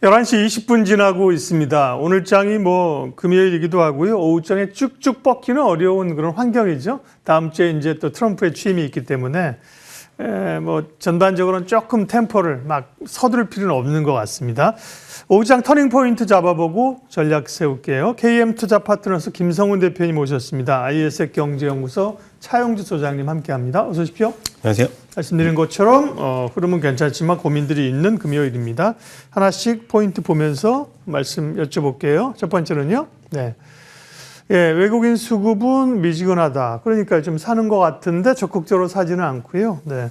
11시 20분 지나고 있습니다. 오늘 장이 뭐 금요일이기도 하고요. 오후장에 쭉쭉 뻗기는 어려운 그런 환경이죠. 다음 주에 이제 또 트럼프의 취임이 있기 때문에 뭐 전반적으로는 조금 템포를 막 서두를 필요는 없는 것 같습니다. 오후장 터닝 포인트 잡아보고 전략 세울게요. KM투자 파트너스 김성훈 대표님 오셨습니다. ISF 경제연구소 차용주 소장님 함께합니다. 어서 오십시오. 안녕하세요. 말씀드린 것처럼 흐름은 괜찮지만 고민들이 있는 금요일입니다. 하나씩 포인트 보면서 말씀 여쭤볼게요. 첫 번째는요. 네. 예, 외국인 수급은 미지근하다. 그러니까 좀 사는 것 같은데 적극적으로 사지는 않고요. 네.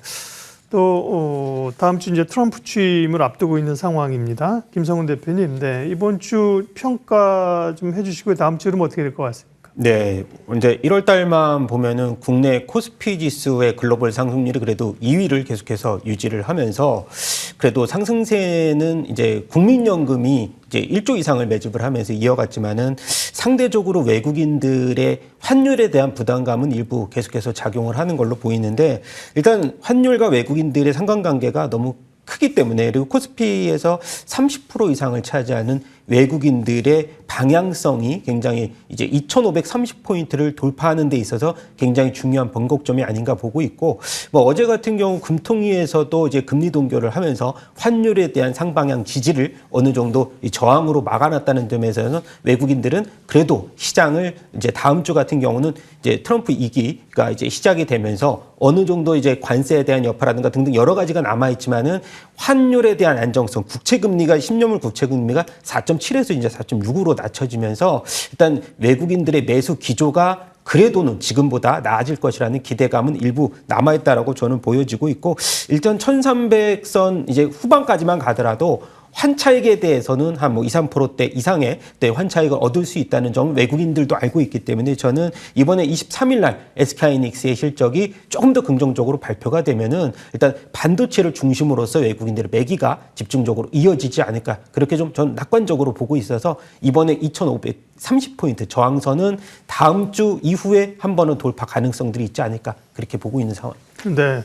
또 다음 주 이제 트럼프 취임을 앞두고 있는 상황입니다. 김성훈 대표님, 네, 이번 주 평가 좀 해주시고 다음 주는 어떻게 될 것 같습니까? 네, 이제 1월 달만 보면은 국내 코스피 지수의 글로벌 상승률이 그래도 2위를 계속해서 유지를 하면서 그래도 상승세는 이제 국민연금이 이제 1조 이상을 매집을 하면서 이어갔지만은 상대적으로 외국인들의 환율에 대한 부담감은 일부 계속해서 작용을 하는 걸로 보이는데 일단 환율과 외국인들의 상관관계가 너무 크기 때문에 그리고 코스피에서 30% 이상을 차지하는 외국인들의 방향성이 굉장히 이제 2,530포인트를 돌파하는 데 있어서 굉장히 중요한 번곡점이 아닌가 보고 있고 뭐 어제 같은 경우 금통위에서도 이제 금리 동결을 하면서 환율에 대한 상방향 지지를 어느 정도 저항으로 막아놨다는 점에서는 외국인들은 그래도 시장을 이제 다음 주 같은 경우는 이제 트럼프 2기가 이제 시작이 되면서 어느 정도 이제 관세에 대한 여파라든가 등등 여러 가지가 남아있지만은 환율에 대한 안정성, 국채금리가 10년물 국채금리가 4.7에서 이제 4.6으로 낮춰지면서 일단 외국인들의 매수 기조가 그래도는 지금보다 나아질 것이라는 기대감은 일부 남아있다라고 저는 보여지고 있고 일단 1300선 이제 후반까지만 가더라도 환차익에 대해서는 한 뭐 2, 3%대 이상의 환차익을 얻을 수 있다는 점 외국인들도 알고 있기 때문에 저는 이번에 23일 날 SK하이닉스의 실적이 조금 더 긍정적으로 발표가 되면은 일단 반도체를 중심으로서 외국인들의 매기가 집중적으로 이어지지 않을까 그렇게 좀 전 낙관적으로 보고 있어서 이번에 2,530포인트 저항선은 다음 주 이후에 한 번은 돌파 가능성들이 있지 않을까 그렇게 보고 있는 상황입니다. 네.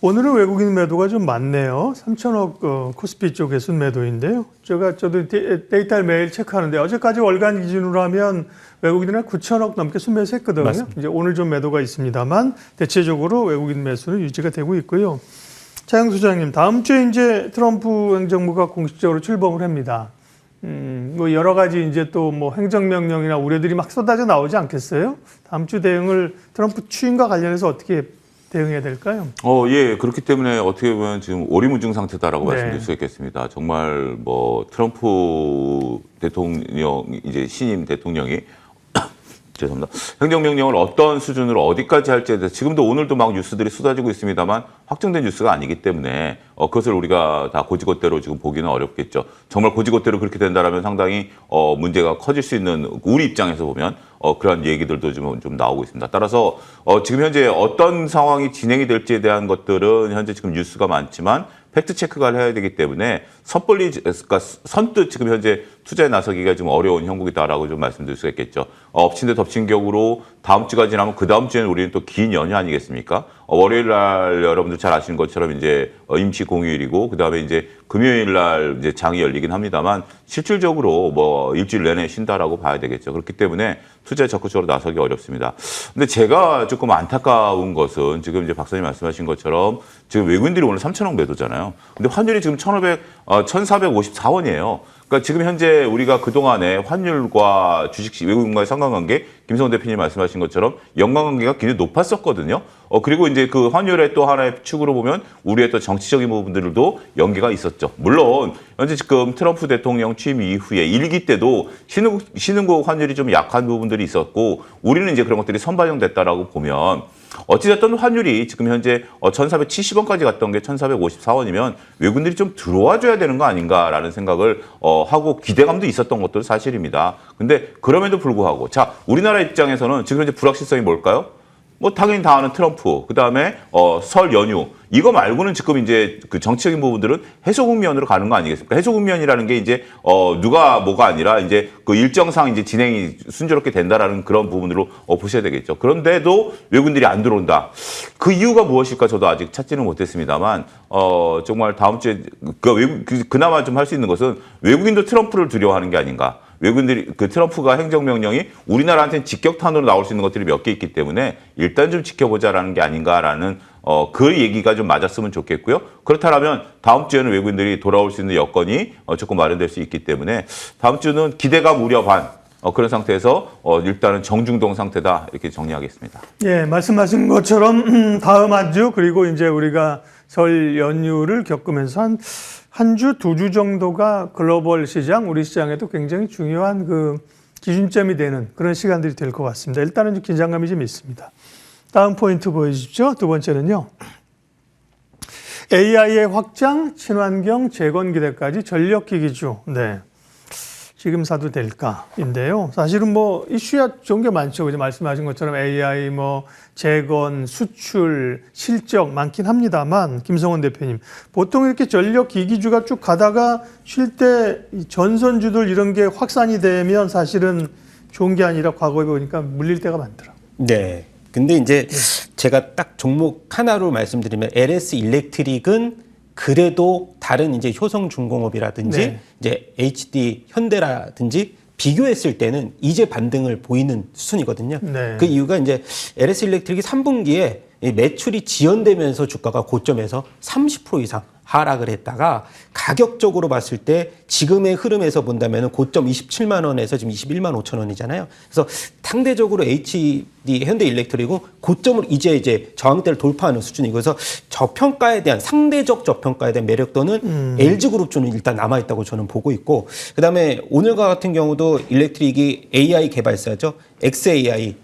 오늘은 외국인 매도가 좀 많네요. 3천억 코스피 쪽의 순매도인데요. 저도 데이터를 매일 체크하는데 어제까지 월간 기준으로 하면 외국인은 9천억 넘게 순매수했거든요. 맞습니다. 이제 오늘 좀 매도가 있습니다만 대체적으로 외국인 매수는 유지가 되고 있고요. 차영 소장님, 다음 주에 이제 트럼프 행정부가 공식적으로 출범을 합니다. 뭐 여러 가지 이제 또 뭐 행정명령이나 우려들이 막 쏟아져 나오지 않겠어요? 다음 주 대응을 트럼프 취임과 관련해서 어떻게 대응해야 될까요? 예. 그렇기 때문에 어떻게 보면 지금 오리무중 상태다라고 네. 말씀드릴 수 있겠습니다. 정말 뭐 트럼프 대통령, 이제 신임 대통령이 죄송합니다. 행정명령을 어떤 수준으로 어디까지 할지에 대해서 지금도 오늘도 막 뉴스들이 쏟아지고 있습니다만 확정된 뉴스가 아니기 때문에 그것을 우리가 다 고지것대로 지금 보기는 어렵겠죠. 정말 고지것대로 그렇게 된다면 상당히 문제가 커질 수 있는 우리 입장에서 보면 그런 얘기들도 좀 나오고 있습니다. 따라서 지금 현재 어떤 상황이 진행이 될지에 대한 것들은 현재 지금 뉴스가 많지만 팩트 체크가 해야 되기 때문에 그러니까 선뜻 지금 현재 투자에 나서기가 좀 어려운 형국이다라고 좀 말씀드릴 수 있겠죠. 엎친 데 덮친 격으로 다음 주가 지나면 그 다음 주에는 우리는 또 긴 연휴 아니겠습니까? 월요일 날 여러분들 잘 아시는 것처럼 이제 임시 공휴일이고 그 다음에 이제 금요일 날 이제 장이 열리긴 합니다만 실질적으로 뭐 일주일 내내 쉰다라고 봐야 되겠죠. 그렇기 때문에 투자에 적극적으로 나서기 어렵습니다. 근데 제가 조금 안타까운 것은 지금 이제 박사님 말씀하신 것처럼 지금 외국인들이 오늘 3천억 매도잖아요. 근데 환율이 지금 1,454원이에요. 그러니까 지금 현재 우리가 그동안에 환율과 주식 외국인과의 상관관계 김성훈 대표님 말씀하신 것처럼 연관관계가 굉장히 높았었거든요. 그리고 이제 그 환율의 또 하나의 축으로 보면 우리의 또 정치적인 부분들도 연계가 있었죠. 물론 현재 지금 트럼프 대통령 취임 이후에 1기 때도 신흥국 환율이 좀 약한 부분들이 있었고 우리는 이제 그런 것들이 선반영됐다라고 보면 어찌됐든 환율이 지금 현재 1,470원까지 갔던 게 1,454원이면 외국인들이 좀 들어와줘야 되는 거 아닌가라는 생각을 하고 기대감도 있었던 것도 사실입니다. 근데 그럼에도 불구하고 자 우리나라 입장에서는 지금 현재 불확실성이 뭘까요? 뭐 당연히 다 아는 트럼프, 그 다음에 설 연휴 이거 말고는 지금 이제 그 정치적인 부분들은 해소 국면으로 가는 거 아니겠습니까? 해소 국면이라는 게 이제 누가 뭐가 아니라 이제 그 일정상 이제 진행이 순조롭게 된다라는 그런 부분으로 보셔야 되겠죠. 그런데도 외국인들이 안 들어온다. 그 이유가 무엇일까 저도 아직 찾지는 못했습니다만 정말 다음 주에 그나마 좀 할 수 있는 것은 외국인도 트럼프를 두려워하는 게 아닌가. 외국인들이 그 트럼프가 행정명령이 우리나라한테는 직격탄으로 나올 수 있는 것들이 몇 개 있기 때문에 일단 좀 지켜보자라는 게 아닌가라는 그 얘기가 좀 맞았으면 좋겠고요. 그렇다면 다음 주에는 외국인들이 돌아올 수 있는 여건이 조금 마련될 수 있기 때문에 다음 주는 기대감 우려 반 그런 상태에서 일단은 정중동 상태다 이렇게 정리하겠습니다. 예, 말씀하신 것처럼 다음 한 주 그리고 이제 우리가 설 연휴를 겪으면서 한 주, 두 주 정도가 글로벌 시장, 우리 시장에도 굉장히 중요한 그 기준점이 되는 그런 시간들이 될 것 같습니다. 일단은 좀 긴장감이 좀 있습니다. 다음 포인트 보여주십시오. 두 번째는요. AI의 확장, 친환경, 재건 기대까지 전력기기주. 네. 지금 사도 될까인데요. 사실은 뭐 이슈야 좋은 게 많죠. 그죠? 말씀하신 것처럼 AI 뭐 재건, 수출, 실적 많긴 합니다만 김성원 대표님 보통 이렇게 전력 기기주가 쭉 가다가 쉴 때 전선주들 이런 게 확산이 되면 사실은 좋은 게 아니라 과거에 보니까 물릴 때가 많더라고요. 네. 근데 이제 제가 딱 종목 하나로 말씀드리면 LS 일렉트릭은 그래도 다른 이제 효성중공업이라든지 네. 이제 HD 현대라든지 비교했을 때는 이제 반등을 보이는 수준이거든요. 네. 그 이유가 이제 LS 일렉트릭이 3분기에 매출이 지연되면서 주가가 고점에서 30% 이상 하락을 했다가 가격적으로 봤을 때 지금의 흐름에서 본다면 고점 27만 원에서 지금 21만 5천 원이잖아요. 그래서 상대적으로 HD 현대일렉트릭은 고점을 이제 저항대를 돌파하는 수준이고 그래서 저평가에 대한 상대적 저평가에 대한 매력도는 LG그룹주는 일단 남아있다고 저는 보고 있고 그다음에 오늘과 같은 경우도 일렉트릭이 AI 개발사죠. XAI에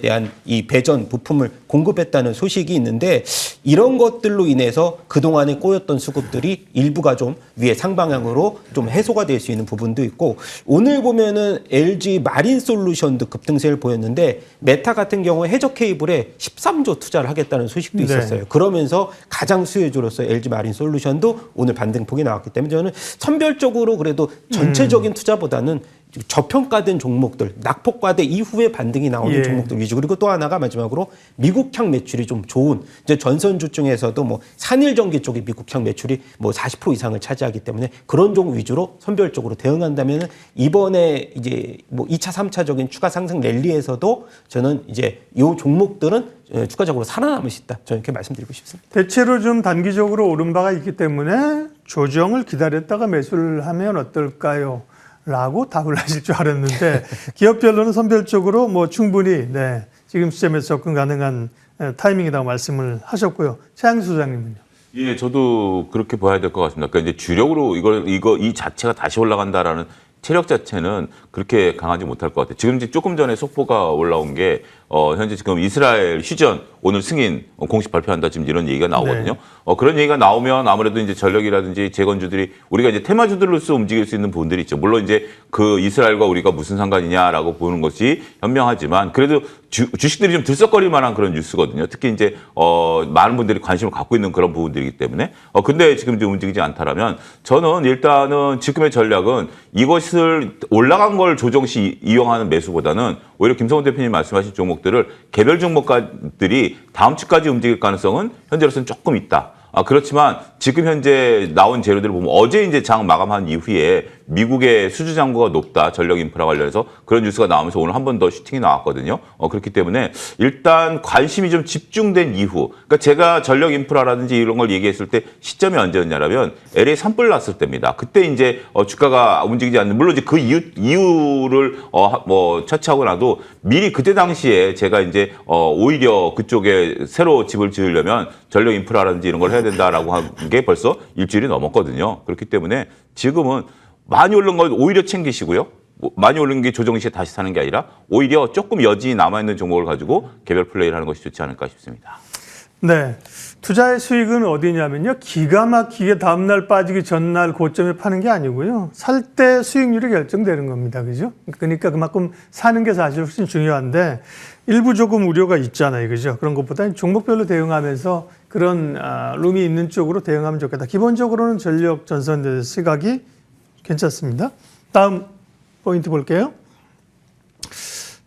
대한 이 배전 부품을 공급했다는 소식이 있는데 이런 것들로 인해서 그동안에 꼬였던 수급들이 일부가 좀 위에 상방향으로 좀 해소가 될 수 있는 부분도 있고 오늘 보면은 LG 마린솔루션도 급등세를 보였는데 메타 같은 경우 해저 케이블에 13조 투자를 하겠다는 소식도 있었어요. 네. 그러면서 가장 수혜주로서 LG 마린솔루션도 오늘 반등폭이 나왔기 때문에 저는 선별적으로 그래도 전체적인 투자보다는 저평가된 종목들, 낙폭과대 이후에 반등이 나오는 예. 종목들 위주. 그리고 또 하나가 마지막으로 미국향 매출이 좀 좋은 이제 전선주 중에서도 뭐 산일전기 쪽이 미국향 매출이 뭐 40% 이상을 차지하기 때문에 그런 종목 위주로 선별적으로 대응한다면 이번에 이제 뭐 2차, 3차적인 추가 상승 랠리에서도 저는 이제 이 종목들은 추가적으로 살아남을 수 있다. 저는 이렇게 말씀드리고 싶습니다. 대체로 좀 단기적으로 오른 바가 있기 때문에 조정을 기다렸다가 매수를 하면 어떨까요? 라고 답을 하실 줄 알았는데 기업별로는 선별적으로 뭐 충분히 네, 지금 시점에서 접근 가능한 타이밍이라고 말씀을 하셨고요. 최양수 소장님은요? 예, 저도 그렇게 봐야 될 것 같습니다. 그러니까 이제 주력으로 이 자체가 다시 올라간다라는 체력 자체는 그렇게 강하지 못할 것 같아요. 지금 이제 조금 전에 속보가 올라온 게 현재 지금 이스라엘 휴전 오늘 승인 공식 발표한다 지금 이런 얘기가 나오거든요. 네. 그런 얘기가 나오면 아무래도 이제 전력이라든지 재건주들이 우리가 이제 테마주들로서 움직일 수 있는 부분들이 있죠. 물론 이제 그 이스라엘과 우리가 무슨 상관이냐라고 보는 것이 현명하지만 그래도 주식들이 좀 들썩거릴 만한 그런 뉴스거든요. 특히 이제 많은 분들이 관심을 갖고 있는 그런 부분들이기 때문에 근데 지금 이제 움직이지 않다라면 저는 일단은 지금의 전략은 이것을 올라간 걸 조정시 이용하는 매수보다는 오히려 김성훈 대표님 말씀하신 종목들을 개별 종목들이 다음 주까지 움직일 가능성은 현재로서는 조금 있다. 그렇지만 지금 현재 나온 재료들을 보면 어제 이제 장 마감한 이후에 미국의 수주 잔고가 높다. 전력 인프라 관련해서 그런 뉴스가 나오면서 오늘 한 번 더 슈팅이 나왔거든요. 그렇기 때문에 일단 관심이 좀 집중된 이후, 그러니까 제가 전력 인프라라든지 이런 걸 얘기했을 때 시점이 언제였냐면 LA 산불 났을 때입니다. 그때 이제 주가가 움직이지 않는, 물론 이제 그 이유를 뭐 차치하고 나도 미리 그때 당시에 제가 이제 오히려 그쪽에 새로 집을 지으려면 전력 인프라라든지 이런 걸 해야 된다라고 한 게 벌써 일주일이 넘었거든요. 그렇기 때문에 지금은 많이 오른 걸 오히려 챙기시고요. 많이 오른 게 조정 시에 다시 사는 게 아니라 오히려 조금 여진이 남아있는 종목을 가지고 개별 플레이를 하는 것이 좋지 않을까 싶습니다. 네. 투자의 수익은 어디냐면요. 기가 막히게 다음날 빠지기 전날 고점에 파는 게 아니고요. 살 때 수익률이 결정되는 겁니다. 그죠? 그러니까 그만큼 사는 게 사실 훨씬 중요한데 일부 조금 우려가 있잖아요. 그죠? 그런 것보다 종목별로 대응하면서 그런 룸이 있는 쪽으로 대응하면 좋겠다. 기본적으로는 전력 전선 시각이 괜찮습니다. 다음 포인트 볼게요.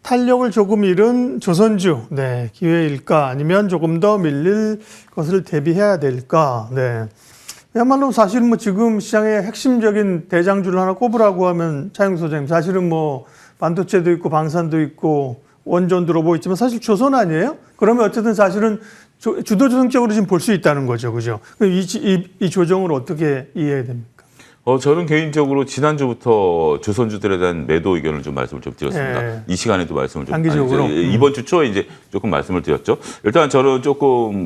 탄력을 조금 잃은 조선주, 네, 기회일까? 아니면 조금 더 밀릴 것을 대비해야 될까? 네. 그야말로 사실은 뭐 지금 시장의 핵심적인 대장주를 하나 꼽으라고 하면 차영 소장님, 사실은 뭐 반도체도 있고 방산도 있고 원전도 로봇 있지만 사실 조선 아니에요? 그러면 어쨌든 사실은 주도조정적으로 지금 볼 수 있다는 거죠. 그죠? 그럼 이 조정을 어떻게 이해해야 됩니까? 저는 개인적으로 지난주부터 조선주들에 대한 매도 의견을 좀 말씀을 좀 드렸습니다. 예. 이 시간에도 말씀을 좀 단기적으로 이번 주 초에 이제 조금 말씀을 드렸죠. 일단 저는 조금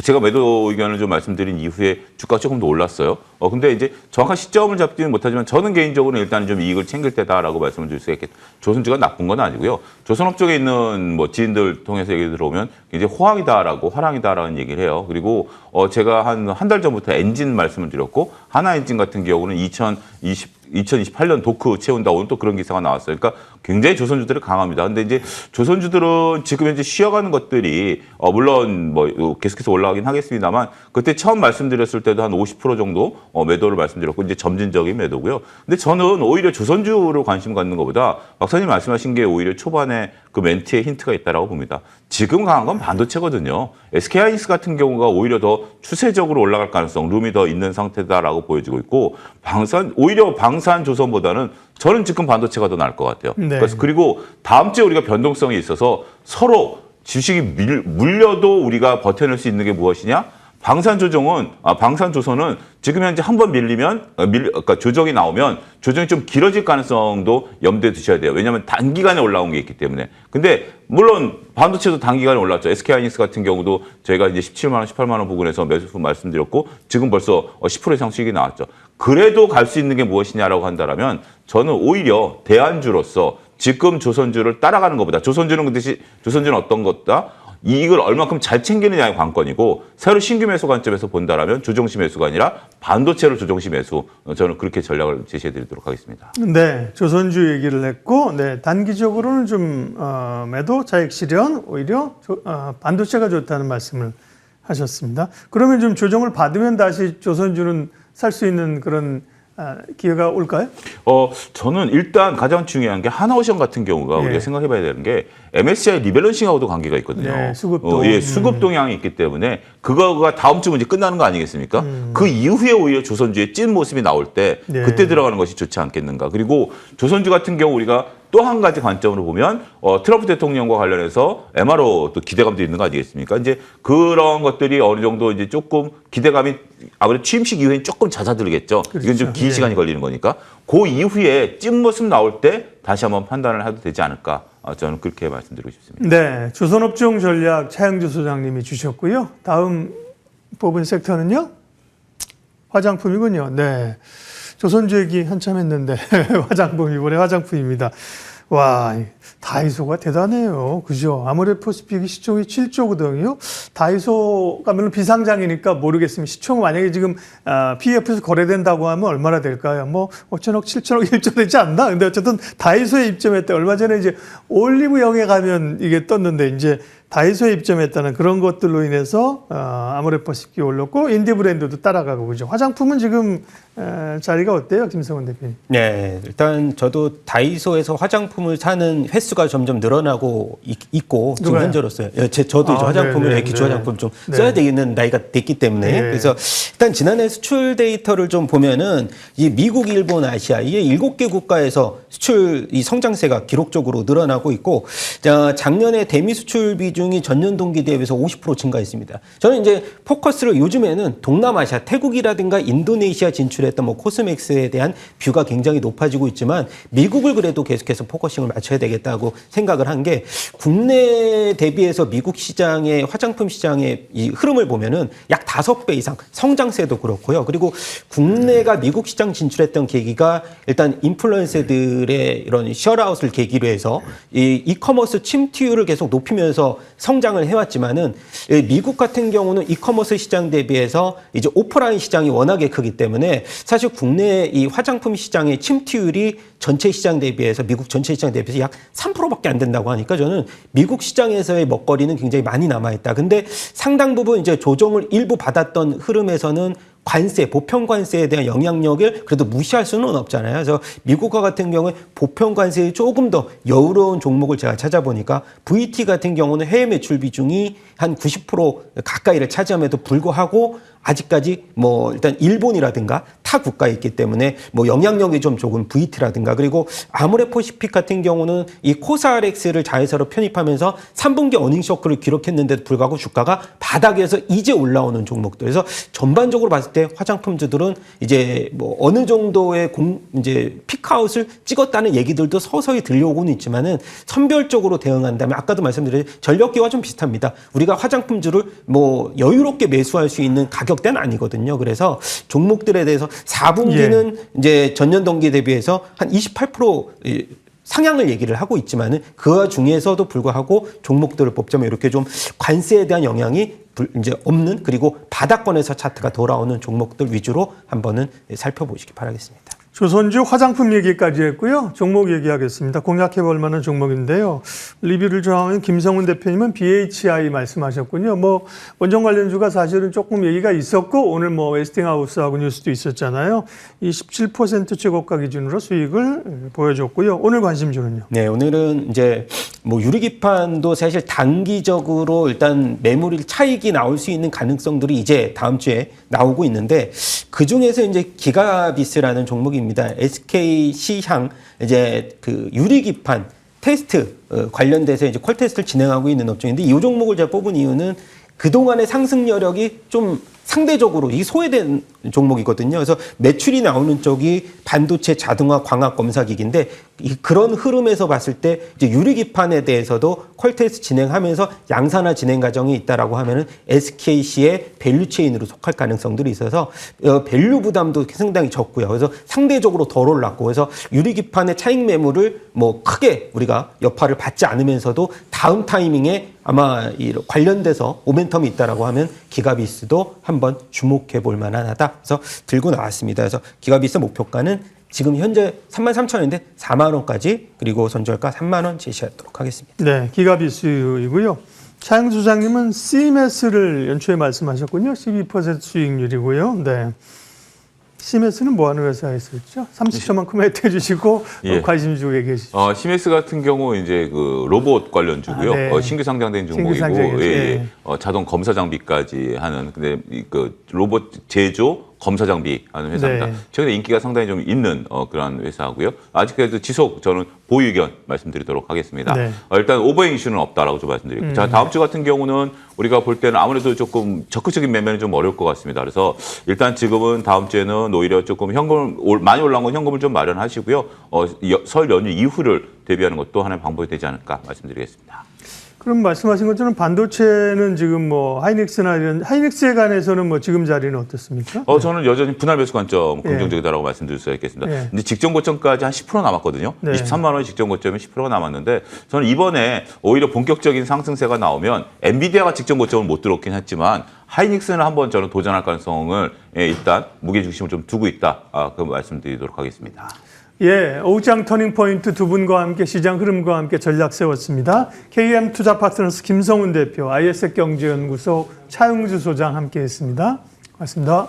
제가 매도 의견을 좀 말씀드린 이후에 주가가 조금 더 올랐어요. 근데 이제 정확한 시점을 잡지는 못하지만 저는 개인적으로는 일단 좀 이익을 챙길 때다라고 말씀을 드릴 수 있겠죠. 조선주가 나쁜 건 아니고요. 조선업 쪽에 있는 뭐 지인들 통해서 얘기 들어오면 굉장히 호황이다라고 화랑이다라는 얘기를 해요. 그리고 제가 한 달 전부터 엔진 말씀을 드렸고 하나 엔진 같은 경우는 2028년 도크 채운다. 오늘 또 그런 기사가 나왔어요. 그러니까 굉장히 조선주들이 강합니다. 근데 이제 조선주들은 지금 현재 쉬어가는 것들이 물론 뭐 계속해서 올라가긴 하겠습니다만 그때 처음 말씀드렸을 때도 한 50% 정도 매도를 말씀드렸고 이제 점진적인 매도고요. 근데 저는 오히려 조선주로 관심 갖는 것보다 박사님 말씀하신 게 오히려 초반에 그 멘트에 힌트가 있다라고 봅니다. 지금 강한 건 반도체거든요. SK하이닉스 같은 경우가 오히려 더 추세적으로 올라갈 가능성, 룸이 더 있는 상태다라고 보여지고 있고 오히려 방산 조선보다는 저는 지금 반도체가 더 나을 것 같아요. 네. 그래서 그리고 다음 주에 우리가 변동성이 있어서 서로 주식이 물려도 우리가 버텨낼 수 있는 게 무엇이냐? 방산 조선은 지금 현재 한 번 밀리면, 그러니까 조정이 나오면 조정이 좀 길어질 가능성도 염두에 두셔야 돼요. 왜냐하면 단기간에 올라온 게 있기 때문에. 근데 물론 반도체도 단기간에 올랐죠. SK하이닉스 같은 경우도 저희가 이제 17만 원, 18만 원 부근에서 매수품 말씀드렸고 지금 벌써 10% 이상 수익이 나왔죠. 그래도 갈 수 있는 게 무엇이냐라고 한다면 저는 오히려 대안주로서 지금 조선주를 따라가는 것보다 조선주는 어떤 것보다 이익을 얼마큼 잘 챙기느냐의 관건이고 새로 신규 매수 관점에서 본다라면 조정시 매수가 아니라 반도체로 조정시 매수 저는 그렇게 전략을 제시해 드리도록 하겠습니다. 네, 조선주 얘기를 했고, 네, 단기적으로는 좀 매도 차익 실현 오히려 반도체가 좋다는 말씀을 하셨습니다. 그러면 좀 조정을 받으면 다시 조선주는 살 수 있는 그런 기회가 올까요? 저는 일단 가장 중요한 게 하나오션 같은 경우가 예. 우리가 생각해 봐야 되는 게 MSCI 리밸런싱하고도 관계가 있거든요. 네, 수급동. 수급 동향이 있기 때문에 그거가 다음 주 이제 끝나는 거 아니겠습니까? 그 이후에 오히려 조선주의 찐 모습이 나올 때 네. 그때 들어가는 것이 좋지 않겠는가. 그리고 조선주 같은 경우 우리가 또 한 가지 관점으로 보면 트럼프 대통령과 관련해서 MRO 또 기대감도 있는 거 아니겠습니까? 이제 그런 것들이 어느 정도 이제 조금 기대감이 아무래도 취임식 이후에는 조금 잦아들겠죠. 그렇죠. 이건 좀 긴 예. 시간이 걸리는 거니까. 그 이후에 찐 모습 나올 때 다시 한번 판단을 해도 되지 않을까. 저는 그렇게 말씀드리고 싶습니다. 네, 조선업종 전략 차영주 소장님이 주셨고요. 다음 뽑은 섹터는요? 화장품이군요. 네. 조선주 얘기 한참 했는데 화장품, 이번에 화장품입니다. 와, 다이소가 대단해요. 그죠? 아모레퍼시픽이 시총이 7조거든요. 다이소가 물론 비상장이니까 모르겠습니다. 시총 만약에 지금 PF에서 거래된다고 하면 얼마나 될까요? 뭐 5천억, 7천억, 1조 되지 않나? 근데 어쨌든 다이소에 입점했대. 얼마 전에 이제 올리브영에 가면 이게 떴는데 이제 다이소에 입점했다는 그런 것들로 인해서 아모레퍼시픽이 올랐고 인디 브랜드도 따라가고 그죠. 화장품은 지금 자리가 어때요, 김성원 대표님? 네, 일단 저도 다이소에서 화장품을 사는 횟수가 점점 늘어나고 있고 지금 누가요? 현재로서요. 저도 이제 화장품을 네네, 기초 화장품 좀 네. 써야 되는 나이가 됐기 때문에 네. 그래서 일단 지난해 수출 데이터를 좀 보면은 이 미국, 일본, 아시아 이게 7개 국가에서 수출 이 성장세가 기록적으로 늘어나고 있고 작년에 대미 수출 비중이 전년 동기 대비해서 50% 증가했습니다. 저는 이제 포커스를 요즘에는 동남아시아, 태국이라든가 인도네시아 진출했던 뭐 코스맥스에 대한 뷰가 굉장히 높아지고 있지만 미국을 그래도 계속해서 포커싱을 맞춰야 되겠다고 생각을 한 게 국내 대비해서 미국 시장의 화장품 시장의 이 흐름을 보면은 약 5배 이상 성장세도 그렇고요. 그리고 국내가 미국 시장 진출했던 계기가 일단 인플루언서들의 이런 셔라웃을 계기로 해서 이 이커머스 침투율을 계속 높이면서 성장을 해왔지만은 미국 같은 경우는 이커머스 시장 대비해서 이제 오프라인 시장이 워낙에 크기 때문에 사실 국내 이 화장품 시장의 침투율이 전체 시장 대비해서 미국 전체 시장 대비해서 약 3%밖에 안 된다고 하니까 저는 미국 시장에서의 먹거리는 굉장히 많이 남아있다. 근데 상당 부분 이제 조정을 일부 받았던 흐름에서는 관세, 보편 관세에 대한 영향력을 그래도 무시할 수는 없잖아요. 그래서 미국과 같은 경우에 보편 관세에 조금 더 여유로운 종목을 제가 찾아보니까 VT 같은 경우는 해외 매출 비중이 한 90% 가까이를 차지함에도 불구하고 아직까지 뭐 일단 일본이라든가 타 국가에 있기 때문에 뭐 영향력이 좀 조금 VT라든가 그리고 아모레퍼시픽 같은 경우는 이 코스알엑스를 자회사로 편입하면서 3분기 어닝 쇼크를 기록했는데도 불구하고 주가가 바닥에서 이제 올라오는 종목들. 그래서 전반적으로 봤을 때 화장품주들은 이제 뭐 어느 정도의 이제 피크아웃을 찍었다는 얘기들도 서서히 들려오고는 있지만은 선별적으로 대응한다면 아까도 말씀드렸듯이 전력기와 좀 비슷합니다. 우리가 화장품주를 뭐 여유롭게 매수할 수 있는 가격대는 아니거든요. 그래서 종목들에 대해서 4분기는 이제 전년 동기 대비해서 한 28% 상향을 얘기를 하고 있지만은 그 중에서도 불구하고 종목들을 뽑자면 이렇게 좀 관세에 대한 영향이 이제 없는 그리고 바닥권에서 차트가 돌아오는 종목들 위주로 한번은 살펴보시기 바라겠습니다. 조선주 화장품 얘기까지 했고요. 종목 얘기하겠습니다. 공략해볼 만한 종목인데요. 리뷰를 좋아하는 김성훈 대표님은 BHI 말씀하셨군요. 뭐 원전 관련주가 사실은 조금 얘기가 있었고 오늘 뭐 웨스팅하우스하고 뉴스도 있었잖아요. 이 17% 최고가 기준으로 수익을 보여줬고요. 오늘 관심주는요? 네, 오늘은 이제 뭐 유리기판도 사실 단기적으로 일단 매물이 차익이 나올 수 있는 가능성들이 이제 다음 주에 나오고 있는데 그 중에서 이제 기가비스라는 종목입니다. SKC향 이제 그 유리기판 테스트 관련돼서 이제 퀄 테스트를 진행하고 있는 업종인데 이 종목을 제가 뽑은 이유는 그동안의 상승 여력이 좀 상대적으로 이 소외된 종목이거든요. 그래서 매출이 나오는 쪽이 반도체, 자동화, 광학 검사기기인데 그런 흐름에서 봤을 때 이제 유리기판에 대해서도 퀄 테스트 진행하면서 양산화 진행 과정이 있다라고 하면은 SKC의 밸류 체인으로 속할 가능성들이 있어서 밸류 부담도 상당히 적고요. 그래서 상대적으로 덜 올랐고 그래서 유리기판의 차익 매물을 뭐 크게 우리가 여파를 받지 않으면서도 다음 타이밍에 아마 이 관련돼서 모멘텀이 있다라고 하면 기가비스도 한번 주목해 볼 만하다. 그래서 들고 나왔습니다. 그래서 기가비스 목표가는 지금 현재 33,000원인데 4만 원까지 그리고 선절가 3만 원 제시하도록 하겠습니다. 네, 기가비스이고요. 차영 소장님은 CMS를 연초에 말씀하셨군요. 12% 수익률이고요. 네. CMS는 뭐 하는 회사에 있었죠? 30초만큼 혜택해 주시고 예. 관심주 얘기해 주시죠. CMS 같은 경우 이제 그 로봇 관련주고요. 네. 신규 상장된 종목이고 신규 상장이죠. 예. 자동 검사 장비까지 하는 근데 그 로봇 제조 검사 장비 하는 회사입니다. 네. 최근에 인기가 상당히 좀 있는 그런 회사고요. 아직까지도 지속 저는 보유 의견 말씀드리도록 하겠습니다. 네. 일단 오버행 이슈는 없다라고 좀 말씀드리고 자 다음 주 같은 경우는 우리가 볼 때는 아무래도 조금 적극적인 매매는 좀 어려울 것 같습니다. 그래서 일단 지금은 다음 주에는 오히려 조금 현금을 많이 올라온 건 현금을 좀 마련하시고요. 설 연휴 이후를 대비하는 것도 하나의 방법이 되지 않을까 말씀드리겠습니다. 그럼 말씀하신 것처럼 반도체는 지금 뭐 하이닉스나 이런 하이닉스에 관해서는 뭐 지금 자리는 어떻습니까? 저는 여전히 분할 매수 관점 긍정적이다라고 말씀드릴 수 있겠습니다. 예. 이제 직전 고점까지 한 10% 남았거든요. 네. 23만 원의 직전 고점이 10%가 남았는데 저는 이번에 오히려 본격적인 상승세가 나오면 엔비디아가 직전 고점을 못 들었긴 했지만 하이닉스는 한번 저는 도전할 가능성을 일단 무게 중심을 좀 두고 있다. 그 말씀드리도록 하겠습니다. 예, 오후장 터닝포인트 두 분과 함께 시장 흐름과 함께 전략 세웠습니다. KM 투자파트너스 김성훈 대표, ISF 경제연구소 차용주 소장 함께했습니다. 고맙습니다.